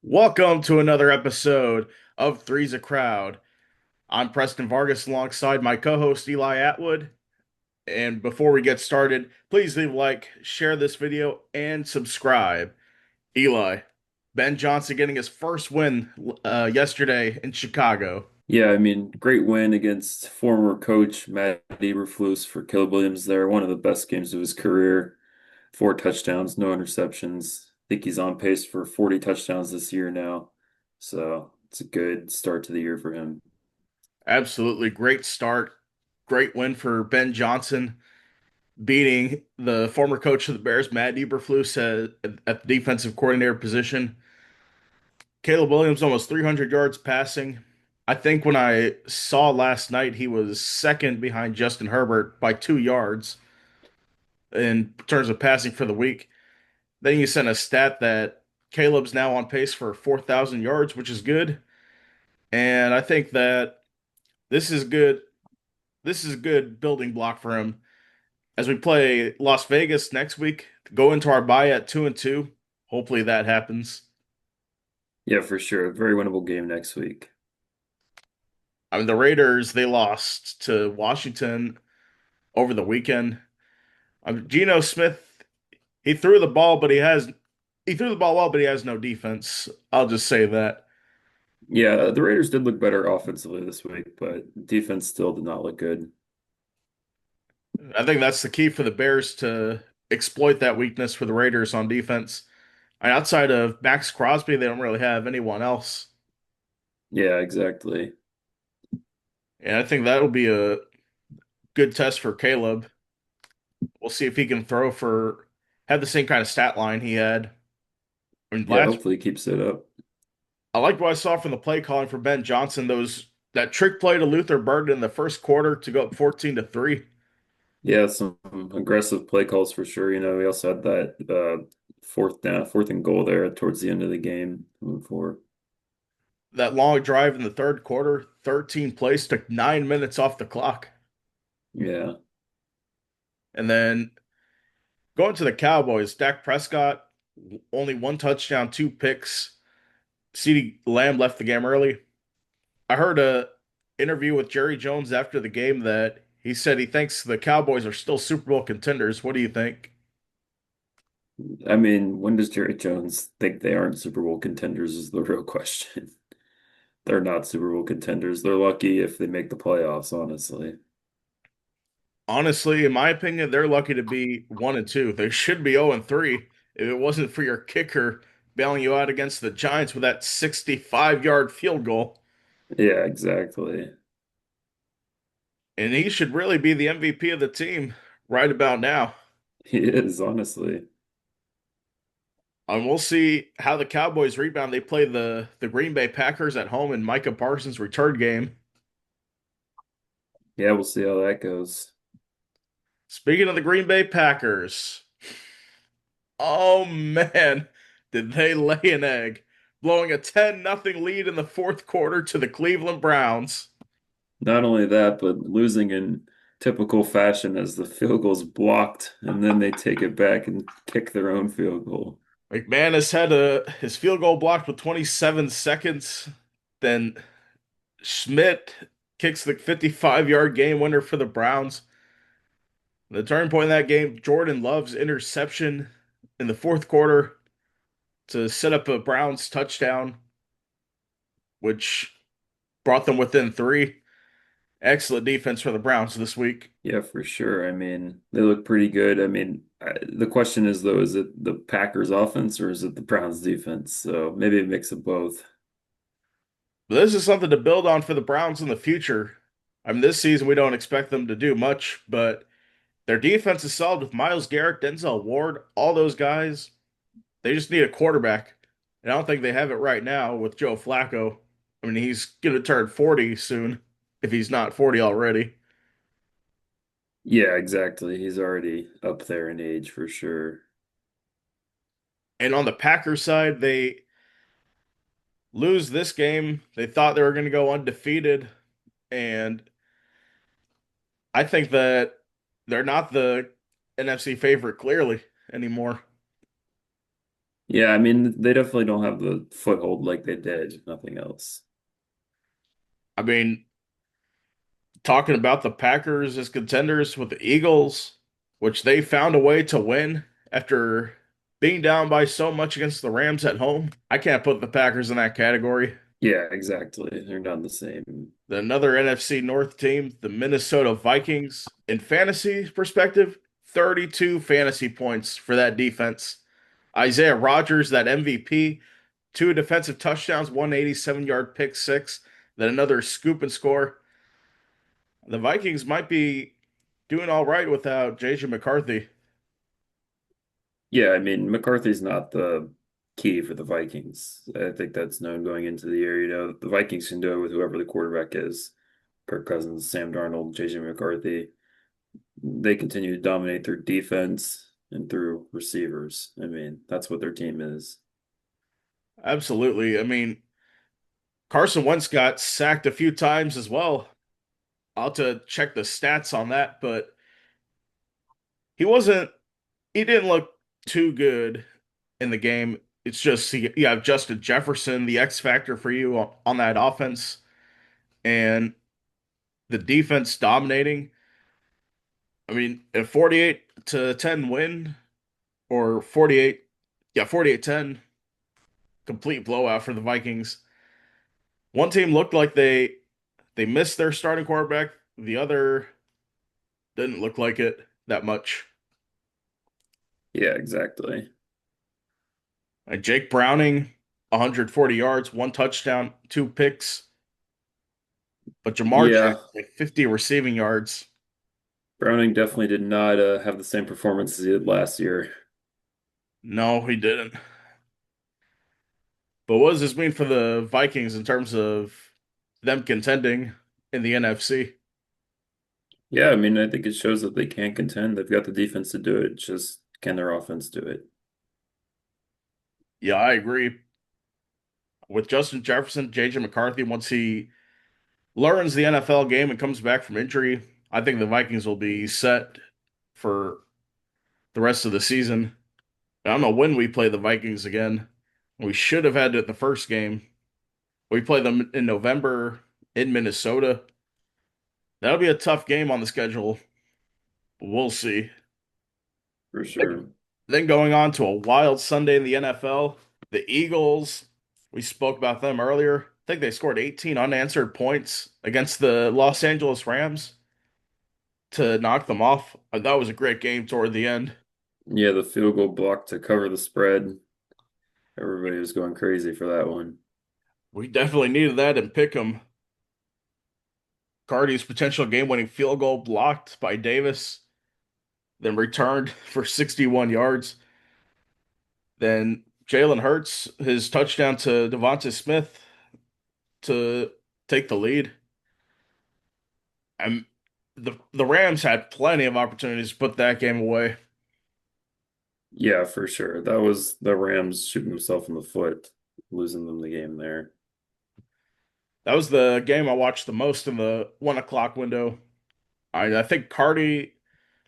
Welcome to another episode of Three's a Crowd. I'm Preston Vargas alongside my co-host Eli Atwood. And before we get started, please leave a like, share this video, and subscribe. Eli, Ben Johnson getting his first win yesterday in Chicago. Yeah, great win against former coach Matt Eberflus for Caleb Williams there. One of the best games of his career. 4 touchdowns, no interceptions. I think he's on pace for 40 touchdowns this year now. So it's a good start to the year for him. Absolutely great start. Great win for Ben Johnson, beating the former coach of the Bears, Matt Eberflus, at the defensive coordinator position. Caleb Williams almost 300 yards passing. I think when I saw last night, he was second behind Justin Herbert by 2 yards in terms of passing for the week. Then you sent a stat that Caleb's now on pace for 4,000 yards, which is good. And I think that this is good. This is a good building block for him as we play Las Vegas next week. Go into our bye at 2-2. Hopefully that happens. Yeah, for sure. Very winnable game next week. I mean, the Raiders, they lost to Washington over the weekend. Geno Smith, he threw the ball, but he threw the ball well, but he has no defense. I'll just say that. Yeah, the Raiders did look better offensively this week, but defense still did not look good. I think that's the key for the Bears to exploit that weakness for the Raiders on defense. And outside of Max Crosby, they don't really have anyone else. Yeah, exactly. And I think that'll be a good test for Caleb. We'll see if he can throw for have the same kind of stat line he had. I mean, Yeah, last hopefully he keeps it up. I liked what I saw from the play calling for Ben Johnson. Those that trick play to Luther Burden in the first quarter to go up 14-3. Yeah, some aggressive play calls for sure. We also had that fourth and goal there towards the end of the game moving forward. That long drive in the third quarter, 13 plays, took 9 minutes off the clock. Yeah. And then going to the Cowboys, Dak Prescott, only one touchdown, two picks. CeeDee Lamb left the game early. I heard a interview with Jerry Jones after the game that he said he thinks the Cowboys are still Super Bowl contenders. What do you think? When does Jerry Jones think they aren't Super Bowl contenders is the real question. They're not Super Bowl contenders. They're lucky if they make the playoffs, honestly. Honestly, in my opinion, they're lucky to be 1-2. They should be 0-3 if it wasn't for your kicker bailing you out against the Giants with that 65-yard field goal. Yeah, exactly. And he should really be the MVP of the team right about now. He is, honestly. And we'll see how the Cowboys rebound. They play the Green Bay Packers at home in Micah Parsons' return game. Yeah, we'll see how that goes. Speaking of the Green Bay Packers, oh man, did they lay an egg, blowing a 10-0 lead in the fourth quarter to the Cleveland Browns. Not only that, but losing in typical fashion as the field goal's blocked, and then they take it back and kick their own field goal. McManus had his field goal blocked with 27 seconds. Then Schmidt kicks the 55-yard game winner for the Browns. The turning point in that game, Jordan Love's interception in the fourth quarter to set up a Browns touchdown, which brought them within three. Excellent defense for the Browns this week. Yeah, for sure. They look pretty good. The question is though, is it the Packers offense or is it the Browns defense? So maybe a mix of both. But this is something to build on for the Browns in the future. I mean, this season we don't expect them to do much, but their defense is solid with Myles Garrett, Denzel Ward, all those guys. They just need a quarterback. And I don't think they have it right now with Joe Flacco. I mean, he's going to turn 40 soon, if he's not 40 already. Yeah, exactly. He's already up there in age for sure. And on the Packers side, they lose this game. They thought they were going to go undefeated. And I think that they're not the NFC favorite clearly anymore. Yeah, I mean, they definitely don't have the foothold like they did, if nothing else. I mean, talking about the Packers as contenders with the Eagles, which they found a way to win after being down by so much against the Rams at home. I can't put the Packers in that category. Yeah, exactly. They're not the same. Another NFC North team, the Minnesota Vikings, in fantasy perspective, 32 fantasy points for that defense. Isaiah Rodgers, that MVP, two defensive touchdowns, 187-yard pick six, then another scoop and score. The Vikings might be doing all right without JJ McCarthy. Yeah, I mean, McCarthy's not the key for the Vikings. I think that's known going into the year. The Vikings can do it with whoever the quarterback is. Kirk Cousins, Sam Darnold, JJ McCarthy. They continue to dominate through defense and through receivers. I mean, that's what their team is. Absolutely. I mean, Carson Wentz got sacked a few times as well. I'll have to check the stats on that, but he wasn't, he didn't look too good in the game. It's just you have Justin Jefferson, the X factor for you on that offense, and the defense dominating. I mean, a 48-10 win or 48, yeah, 48-10 complete blowout for the Vikings. One team looked like they missed their starting quarterback. The other didn't look like it that much. Yeah, exactly. Jake Browning, 140 yards, one touchdown, two picks. But Jamar Chase, Yeah, like 50 receiving yards. Browning definitely did not have the same performance as he did last year. No, he didn't. But what does this mean for the Vikings in terms of them contending in the NFC? Yeah, I mean, I think it shows that they can contend. They've got the defense to do it. Just can their offense do it? Yeah, I agree. With Justin Jefferson, JJ McCarthy, once he learns the NFL game and comes back from injury, I think the Vikings will be set for the rest of the season. I don't know when we play the Vikings again. We should have had it the first game. We play them in November in Minnesota. That'll be a tough game on the schedule. We'll see. For sure. Then going on to a wild Sunday in the NFL, the Eagles, we spoke about them earlier. I think they scored 18 unanswered points against the Los Angeles Rams to knock them off. That was a great game toward the end. Yeah, the field goal block to cover the spread. Everybody was going crazy for that one. We definitely needed that and pick 'em. Cardi's potential game-winning field goal blocked by Davis, then returned for 61 yards. Then Jalen Hurts, his touchdown to Devonta Smith to take the lead. And the Rams had plenty of opportunities to put that game away. Yeah, for sure. That was the Rams shooting themselves in the foot, losing them the game there. That was the game I watched the most in the 1 o'clock window. I think Cardi,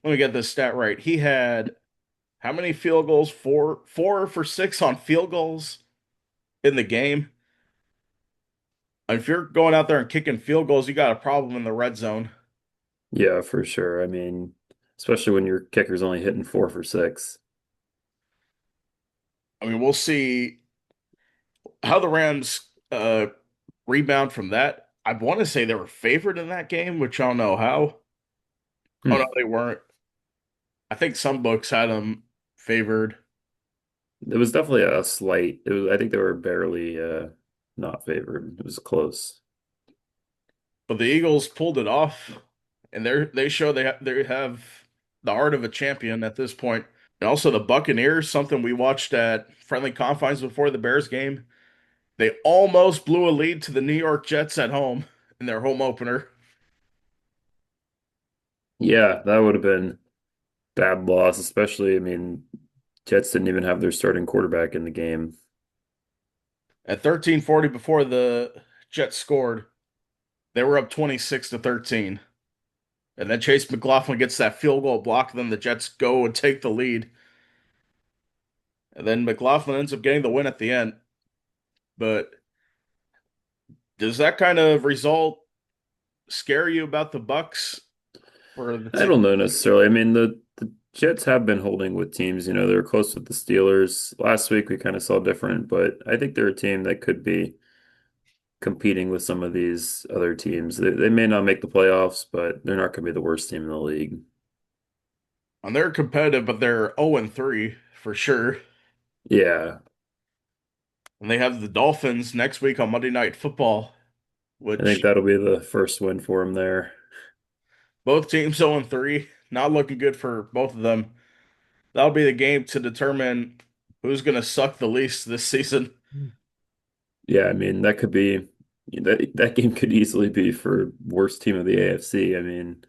let me get this stat right. He had how many field goals? Four for six on field goals in the game. If you're going out there and kicking field goals, you got a problem in the red zone. Yeah, for sure. I mean, especially when your kicker's only hitting 4 for 6. I mean, we'll see how the Rams rebound from that. I want to say they were favored in that game, which I don't know how. Oh no, Hmm. they weren't. I think some books had them favored, It was definitely a slight. It was, I think they were barely not favored. It was close. but the Eagles pulled it off, and they show they have the heart of a champion at this point. And also the Buccaneers, something we watched at friendly confines before the Bears game. They almost blew a lead to the New York Jets at home in their home opener. Yeah, that would have been bad loss, especially, I mean, Jets didn't even have their starting quarterback in the game. At 13:40 before the Jets scored, they were up 26-13. And then Chase McLaughlin gets that field goal block, and then the Jets go and take the lead. And then McLaughlin ends up getting the win at the end. But does that kind of result scare you about the Bucks for the I t don't know necessarily. I mean, the Jets have been holding with teams. They're close with the Steelers. Last week we kind of saw different, but I think they're a team that could be competing with some of these other teams. They may not make the playoffs, but they're not going to be the worst team in the league. and they're competitive, but they're 0-3 for sure. Yeah, And they have the Dolphins next week on Monday Night Football, I think which that'll be the first win for them there. both teams 0-3, not looking good for both of them. That'll be the game to determine who's going to suck the least this season. Yeah, I mean that could be that game could easily be for worst team of the AFC. I mean,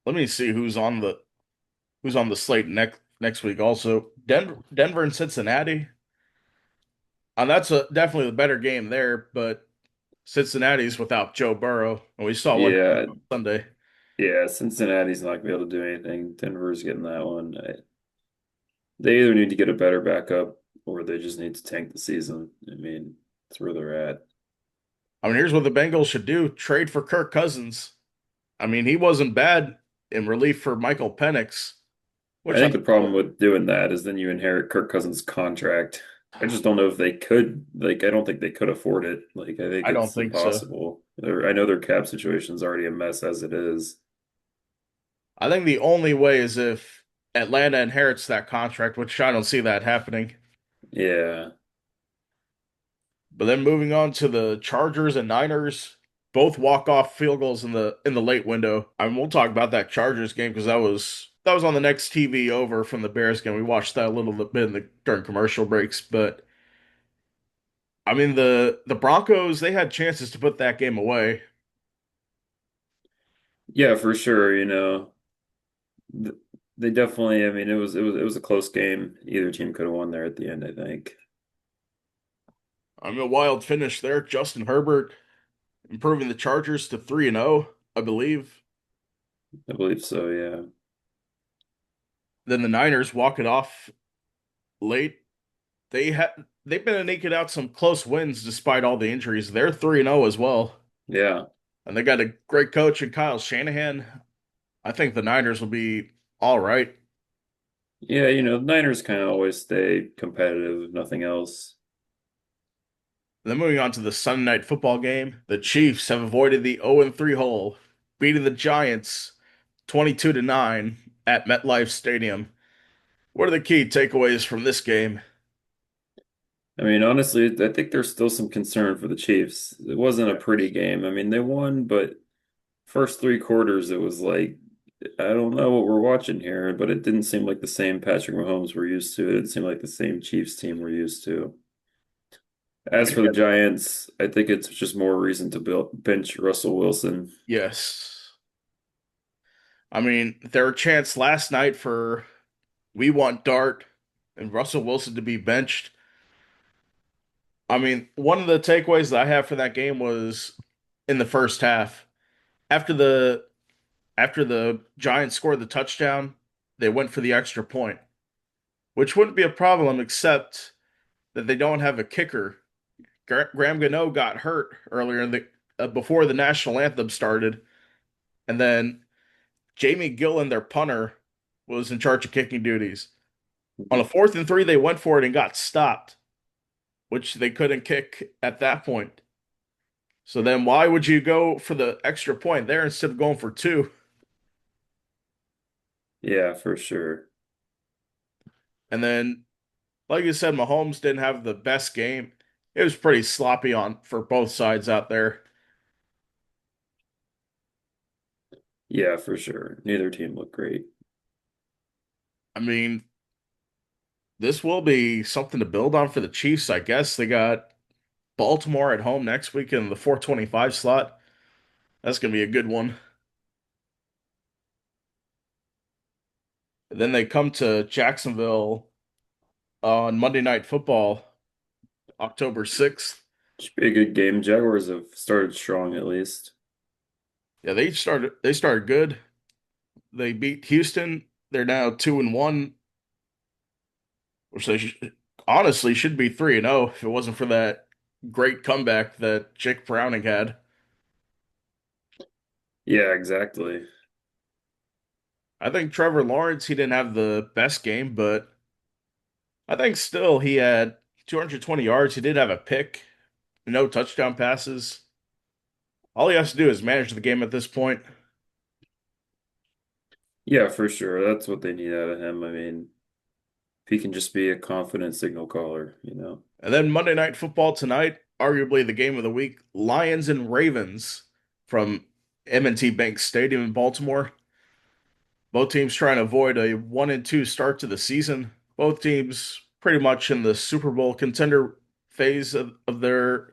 Let me see who's on the slate next week. Also, Denver and Cincinnati. And that's definitely the better game there, but Cincinnati's without Joe Burrow, and we saw what happened yeah, on Sunday. yeah, Cincinnati's not gonna be able to do anything. Denver's getting that one. They either need to get a better backup or they just need to tank the season. I mean, that's where they're at. I mean, here's what the Bengals should do: trade for Kirk Cousins. I mean, he wasn't bad in relief for Michael Penix, I which I think the think problem with doing that is then you inherit Kirk Cousins' contract. I just don't know if they could. I don't think they could afford it. I think I don't it's think so. impossible. I know their cap situation's already a mess as it is. I think the only way is if Atlanta inherits that contract, which I don't see that happening. Yeah. But then moving on to the Chargers and Niners, both walk-off field goals in the late window. I mean, we'll talk about that Chargers game because that was on the next TV over from the Bears game. We watched that a little bit during commercial breaks, but I mean the Broncos, they had chances to put that game away. Yeah, for sure. Th- they definitely, I mean, it was a close game. Either team could have won there at the end, I think. I mean, a wild finish there. Justin Herbert improving the Chargers to 3-0, I believe. I believe so, yeah. Then the Niners walk it off late. They've been eking out some close wins despite all the injuries. They're 3-0 as well. Yeah. And they got a great coach in Kyle Shanahan. I think the Niners will be all right. Yeah, the Niners kind of always stay competitive, if nothing else. Then moving on to the Sunday night football game, the Chiefs have avoided the 0-3 hole, beating the Giants 22-9 at MetLife Stadium. What are the key takeaways from this game? I mean, honestly, I think there's still some concern for the Chiefs. It wasn't a pretty game. I mean, they won, but first three quarters, it was like, I don't know what we're watching here, but it didn't seem like the same Patrick Mahomes we're used to. It didn't seem like the same Chiefs team we're used to. I As mean, for the Giants, I think it's just more reason to bench Russell Wilson. yes. I mean, there were chants last night for we want Dart and Russell Wilson to be benched. I mean, one of the takeaways that I have for that game was in the first half. After the after the Giants scored the touchdown, they went for the extra point, which wouldn't be a problem except that they don't have a kicker. Graham Gano got hurt earlier in the before the national anthem started, and then Jamie Gillen, their punter, was in charge of kicking duties. On a 4th and 3, they went for it and got stopped, which they couldn't kick at that point. So then why would you go for the extra point there instead of going for two? Yeah, for sure. And then, like you said, Mahomes didn't have the best game. It was pretty sloppy on for both sides out there. Yeah, for sure. Neither team looked great. I mean, this will be something to build on for the Chiefs, I guess. They got Baltimore at home next week in the 425 slot. That's going to be a good one. And then they come to Jacksonville on Monday Night Football, October 6th. Should be a good game. Jaguars have started strong at least. Yeah, they started good. They beat Houston. They're now 2-1. which they honestly should be 3-0 if it wasn't for that great comeback that Jake Browning had. Yeah, exactly. I think Trevor Lawrence, he didn't have the best game, but I think still he had 220 yards. He did have a pick, no touchdown passes. All he has to do is manage the game at this point. Yeah, for sure. That's what they need out of him. I mean, if he can just be a confident signal caller. And then Monday Night Football tonight, arguably the game of the week, Lions and Ravens from M&T Bank Stadium in Baltimore. Both teams trying to avoid a 1-2 start to the season. Both teams pretty much in the Super Bowl contender phase of the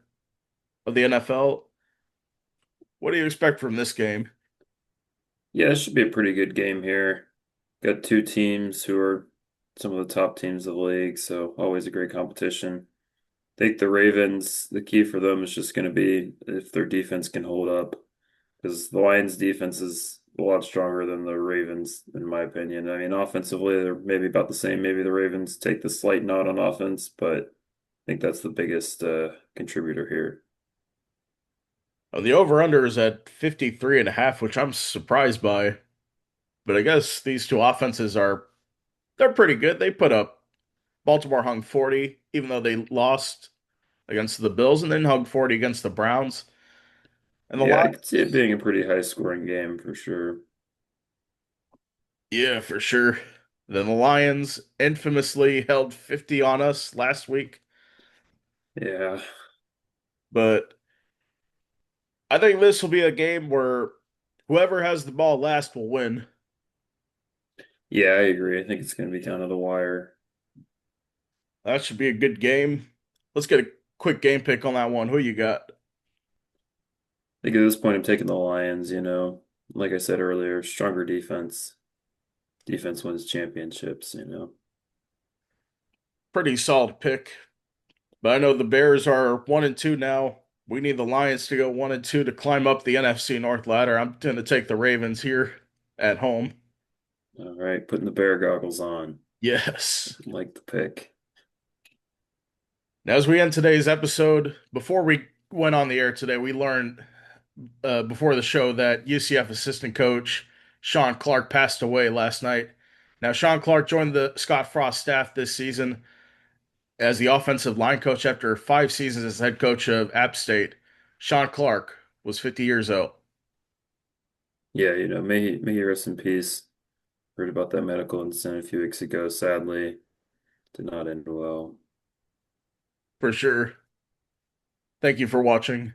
NFL. What do you expect from this game? Yeah, it should be a pretty good game here. Got two teams who are some of the top teams of the league, so always a great competition. I think the Ravens, the key for them is just going to be if their defense can hold up, because the Lions' defense is a lot stronger than the Ravens, in my opinion. I mean, offensively, they're maybe about the same. Maybe the Ravens take the slight nod on offense, but I think that's the biggest contributor here. The over-under is at 53.5, which I'm surprised by. But I guess these two offenses they're pretty good. They put up Baltimore hung 40, even though they lost against the Bills, and then hung 40 against the Browns. And the Yeah, I could see it Lions, being a pretty high-scoring game for sure. yeah, for sure. Then the Lions infamously held 50 on us last week, Yeah, but I think this will be a game where whoever has the ball last will win. yeah, I agree. I think it's going to be down to the wire. That should be a good game. Let's get a quick game pick on that one. Who you got? I think at this point, I'm taking the Lions. Like I said earlier, stronger defense. Defense wins championships. Pretty solid pick. But I know the Bears are 1-2 now. We need the Lions to go 1-2 to climb up the NFC North ladder. I'm going to take the Ravens here at home. All right, putting the bear goggles on. Yes. Like the pick. Now, as we end today's episode, before we went on the air today, we learned before the show that UCF assistant coach Sean Clark passed away last night. Now, Sean Clark joined the Scott Frost staff this season as the offensive line coach after 5 seasons as head coach of App State. Sean Clark was 50 years old. Yeah, may he rest in peace. Heard about that medical incident a few weeks ago. Sadly, did not end well. For sure. Thank you for watching.